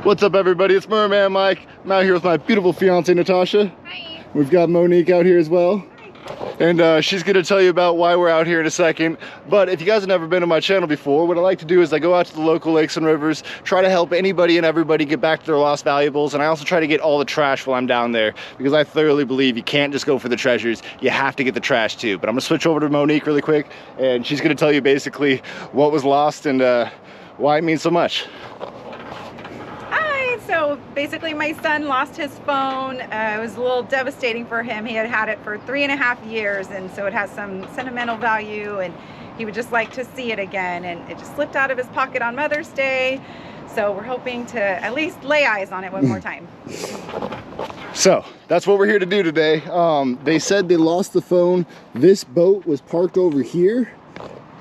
What's up, everybody? It's Merman Mike. I'm out here with my beautiful fiance Natasha. Hi. We've got Monique out here as well. And she's gonna tell you about why we're out here in a second. But if you guys have never been to my channel before, what I like to do is I go out to the local lakes and rivers, try to help anybody and everybody get back to their lost valuables, and I also try to get all the trash while I'm down there, because I thoroughly believe you can't just go for the treasures, you have to get the trash too. But I'm gonna switch over to Monique really quick, and she's gonna tell you basically what was lost and why it means so much. So basically my son lost his phone. It was a little devastating for him. He had had it for 3.5 years, and so it has some sentimental value, and he would just like to see it again, and it just slipped out of his pocket on Mother's Day. So we're hoping to at least lay eyes on it one more time. So that's what we're here to do today. They said they lost the phone. This boat was parked over here,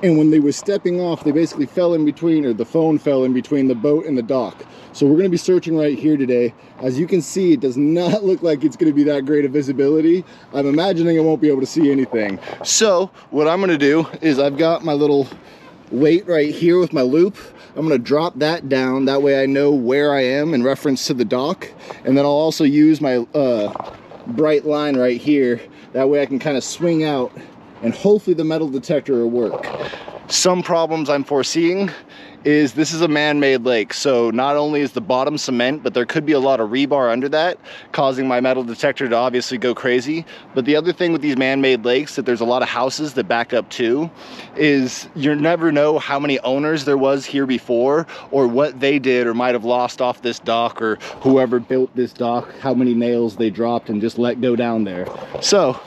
and when they were stepping off, they basically fell in between, or the phone fell in between the boat and the dock. So we're gonna be searching right here today. As you can see, it does not look like it's gonna be that great of visibility. I'm imagining I won't be able to see anything. So what I'm gonna do is I've got my little weight right here with my loop. I'm gonna drop that down. That way I know where I am in reference to the dock. And then I'll also use my bright line right here. That way I can kind of swing out, and hopefully the metal detector will work. Some problems I'm foreseeing is this is a man-made lake, so not only is the bottom cement, but there could be a lot of rebar under that, causing my metal detector to obviously go crazy. But the other thing with these man-made lakes that there's a lot of houses that back up to is you never know how many owners there was here before, or what they did or might have lost off this dock, or whoever built this dock, how many nails they dropped and just let go down there. So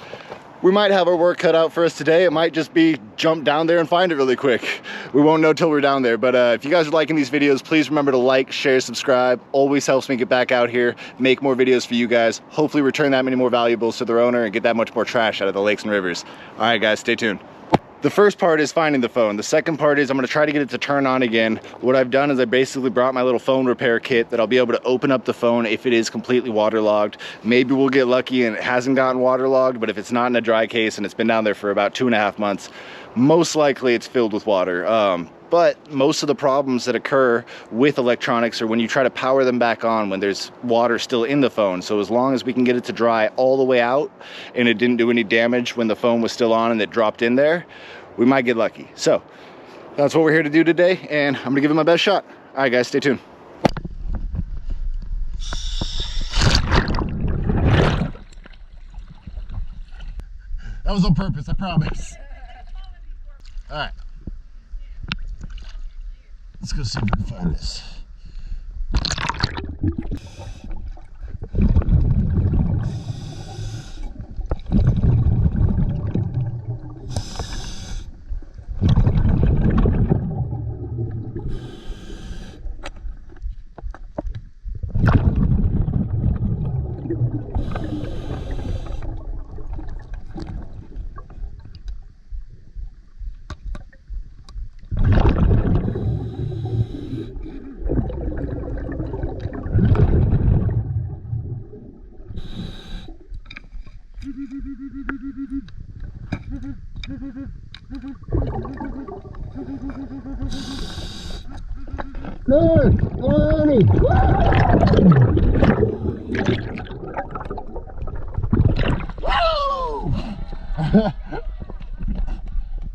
we might have our work cut out for us today. It might just be jump down there and find it really quick. We won't know till we're down there. But if you guys are liking these videos, please remember to like, share, subscribe. Always helps me get back out here, make more videos for you guys. Hopefully return that many more valuables to their owner and get that much more trash out of the lakes and rivers. All right, guys, stay tuned. The first part is finding the phone. The second part is I'm gonna try to get it to turn on again. What I've done is I basically brought my little phone repair kit that I'll be able to open up the phone if it is completely waterlogged. Maybe we'll get lucky and it hasn't gotten waterlogged, but if it's not in a dry case and it's been down there for about 2.5 months, most likely it's filled with water. But most of the problems that occur with electronics are when you try to power them back on when there's water still in the phone. So as long as we can get it to dry all the way out and it didn't do any damage when the phone was still on and it dropped in there, we might get lucky. So that's what we're here to do today, and I'm gonna give it my best shot. All right, guys, stay tuned. That was on purpose, I promise. All right. Let's go see if we can find this. Good, Annie.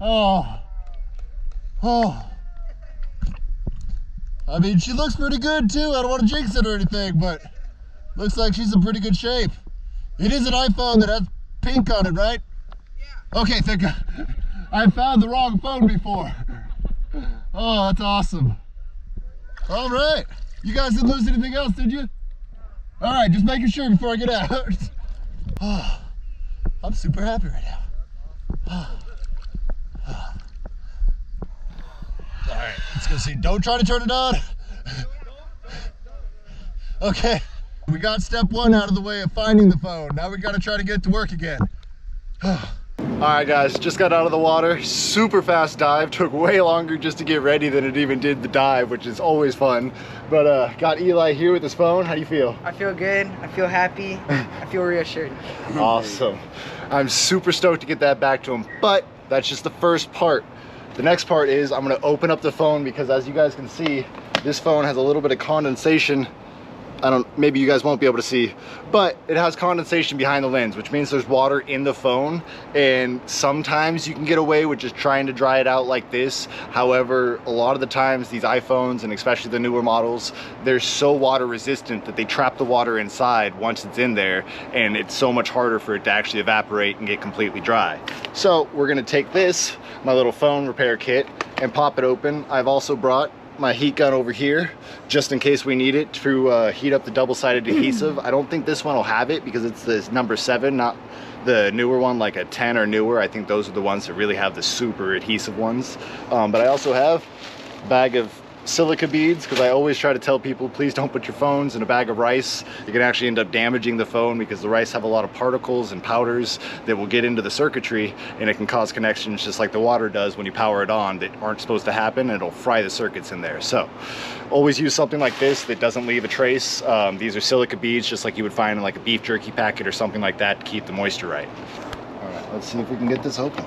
Oh. I mean, she looks pretty good too. I don't want to jinx it or anything, but looks like she's in pretty good shape. It is an iPhone that has pink on it, right? Yeah. Okay, thank God. I found the wrong phone before. Oh, that's awesome. All right. You guys didn't lose anything else, did you? All right, just making sure before I get out. Oh, I'm super happy right now. Oh. Oh. All right, let's go see. Don't try to turn it on. Okay, we got step one out of the way of finding the phone. Now we got to try to get it to work again. All right, guys, just got out of the water. Super fast dive. Took way longer just to get ready than it even did the dive, which is always fun. But got Eli here with his phone. How do you feel? I feel good. I feel happy. I feel reassured. Awesome. I'm super stoked to get that back to him, but that's just the first part. The next part is I'm gonna open up the phone because as you guys can see, this phone has a little bit of condensation maybe you guys won't be able to see, but it has condensation behind the lens, which means there's water in the phone, and sometimes you can get away with just trying to dry it out like this. However, a lot of the times these iPhones, and especially the newer models, they're so water resistant that they trap the water inside once it's in there, and it's so much harder for it to actually evaporate and get completely dry. So we're gonna take this, my little phone repair kit, and pop it open. I've also brought my heat gun over here just in case we need it to heat up the double-sided adhesive. I don't think this one will have it because it's this number 7, not the newer one, like a 10 or newer. I think those are the ones that really have the super adhesive ones. But I also have a bag of silica beads, because I always try to tell people, please don't put your phones in a bag of rice. You can actually end up damaging the phone because the rice have a lot of particles and powders that will get into the circuitry, and it can cause connections just like the water does when you power it on that aren't supposed to happen, and it'll fry the circuits in there. So always use something like this that doesn't leave a trace. These are silica beads, just like you would find in like a beef jerky packet or something like that, to keep the moisture right. All right, let's see if we can get this open.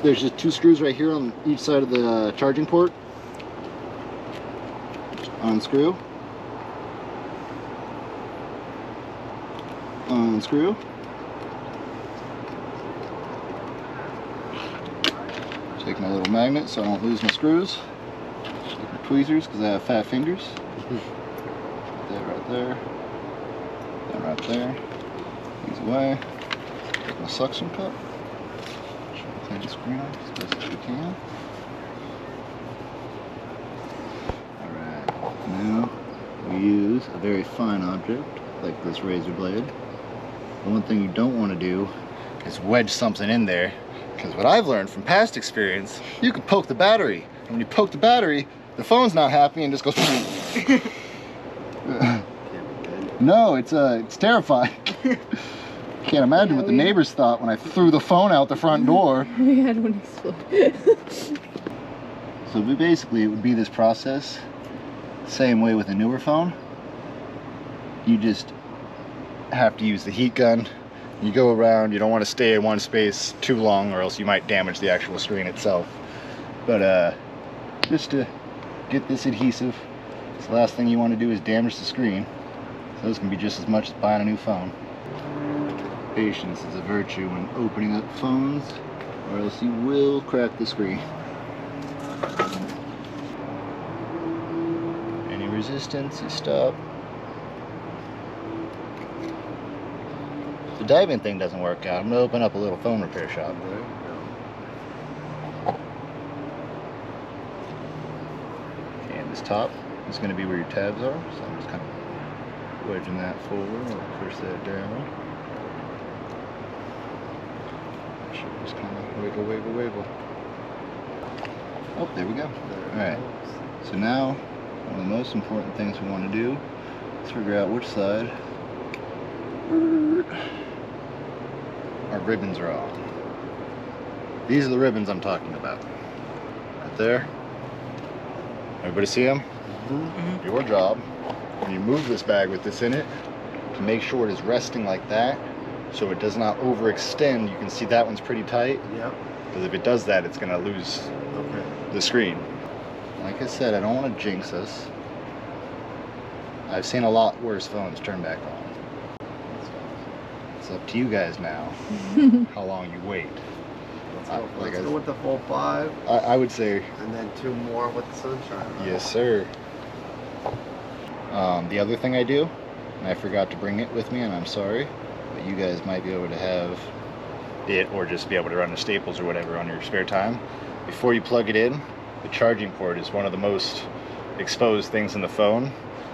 There's just 2 screws right here on each side of the charging port. Unscrew, unscrew, take my little magnet so I don't lose my screws, take my tweezers because I have fat fingers, that right there, that right there, these away, take my suction cup, try to clean the screen off as best as we can. Now we use a very fine object like this razor blade. The one thing you don't want to do is wedge something in there, because what I've learned from past experience, you can poke the battery, and when you poke the battery, the phone's not happy and just goes no, it's terrifying. Can't imagine what the neighbors thought when I threw the phone out the front door. We had one explode. So basically it would be this process. Same way with a newer phone. You just have to use the heat gun. You go around, you don't want to stay in one space too long or else you might damage the actual screen itself. But just to get this adhesive, the last thing you want to do is damage the screen. So this can be just as much as buying a new phone. Patience is a virtue when opening up phones, or else you will crack the screen. Resistance, you stop. If the diving thing doesn't work out, I'm gonna open up a little phone repair shop. Okay, and this top is gonna be where your tabs are, so I'm just kind of wedging that forward. I'll push that down. Should just kind of wiggle, wiggle, wiggle. Oh, there we go. All right. So now, one of the most important things we want to do is figure out which side our ribbons are on. These are the ribbons I'm talking about. Right there. Everybody see them? Mm-hmm. Your job, when you move this bag with this in it, to make sure it is resting like that so it does not overextend. You can see that one's pretty tight. Yep. Because if it does that, it's going to lose the screen. Like I said, I don't want to jinx us. I've seen a lot worse phones turn back on. It's up to you guys now how long you wait. Let's go with the full 5. I would say. And then 2 more with the sunshine. Yes, sir. The other thing I do, and I forgot to bring it with me, and I'm sorry, but you guys might be able to have it or just be able to run the staples or whatever on your spare time. Before you plug it in, the charging port is one of the most exposed things in the phone.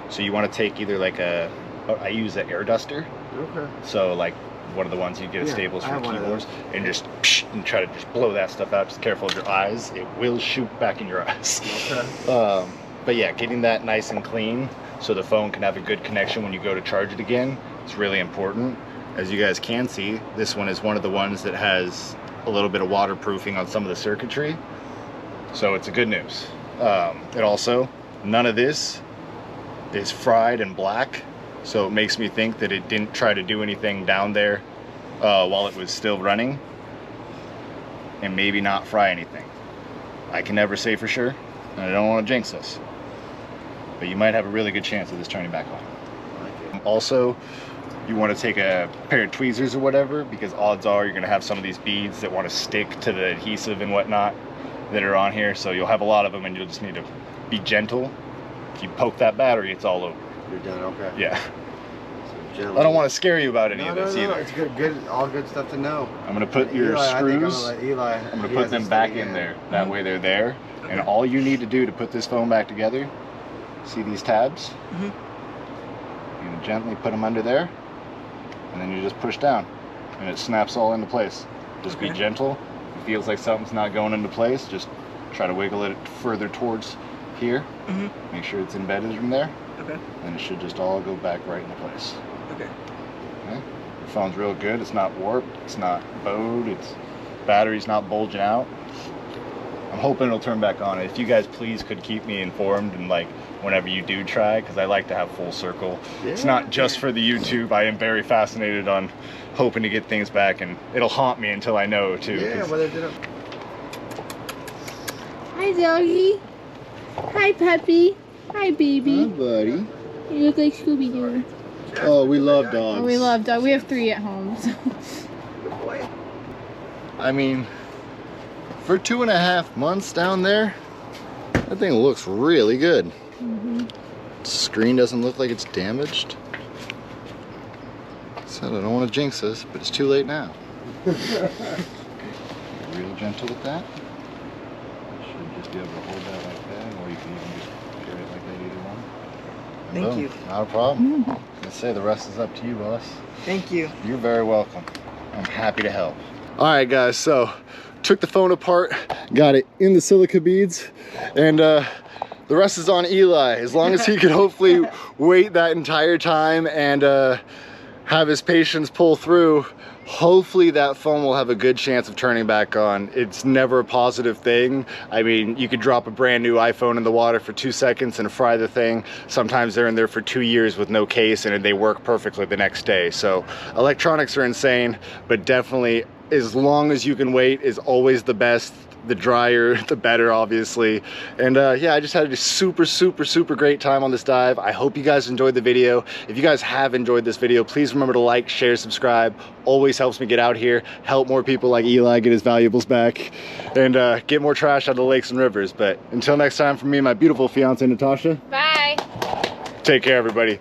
So you want to take either like I use an air duster. Okay. So like one of the ones you get at Staples for keyboards, and just and try to just blow that stuff out. Just careful of your eyes. It will shoot back in your eyes. Okay. But yeah, getting that nice and clean so the phone can have a good connection when you go to charge it again. It's really important. As you guys can see, this one is one of the ones that has a little bit of waterproofing on some of the circuitry. So it's a good news. It also, none of this is fried and black, so it makes me think that it didn't try to do anything down there while it was still running, and maybe not fry anything. I can never say for sure, and I don't want to jinx us. but you might have a really good chance of this turning back on. Also, you want to take a pair of tweezers or whatever, because odds are you're going to have some of these beads that want to stick to the adhesive and whatnot that are on here. So you'll have a lot of them, and you'll just need to be gentle. If you poke that battery, it's all over. You're done, okay. Yeah. So I don't want to scare you about any of no, this no, either. it's good, all good stuff to know. I'm going to put your Eli, screws, I think I'm going to put them back in there. That way they're there. And all you need to do to put this phone back together, see these tabs? You're going to gently put them under there, and then you just push down, and it snaps all into place. Just be gentle. If it feels like something's not going into place, just try to wiggle it further towards here. Make sure it's embedded in there. Okay. And it should just all go back right into place. Okay. Okay? The phone's real good. It's not warped. It's not bowed. Its battery's not bulging out. I'm hoping it'll turn back on. If you guys please could keep me informed, and like whenever you do try, because I like to have full circle. It's not just for the YouTube. I am very fascinated on hoping to get things back, and it'll haunt me until I know too. Yeah, well, they did it. Hi, doggy. Hi, puppy. Hi, baby. Hi, buddy. You look like Scooby-Doo. Oh, we love dogs. Oh, we love dogs. We have 3 at home. So. Good boy. I mean, for 2.5 months down there, that thing looks really good. Screen doesn't look like it's damaged. So I don't want to jinx this, but it's too late now. Real gentle with that. Should just be able to hold that like that, or you can even just carry it like that, either one. And Thank boom. you. Not a problem. Let's say the rest is up to you, boss. Thank you. You're very welcome. I'm happy to help. All right, guys, so took the phone apart, got it in the silica beads, and the rest is on Eli. As long as he can hopefully wait that entire time and have his patience pull through, hopefully that phone will have a good chance of turning back on. It's never a positive thing. I mean, you could drop a brand new iPhone in the water for 2 seconds and fry the thing. Sometimes they're in there for 2 years with no case and they work perfectly the next day. So electronics are insane, but definitely as long as you can wait is always the best. The drier, the better, obviously. And yeah, I just had a super great time on this dive. I hope you guys enjoyed the video. If you guys have enjoyed this video, please remember to like, share, subscribe. Always helps me get out here, help more people like Eli get his valuables back, and get more trash out of the lakes and rivers. But until next time, from me and my beautiful fiance Natasha. Bye. Take care, everybody.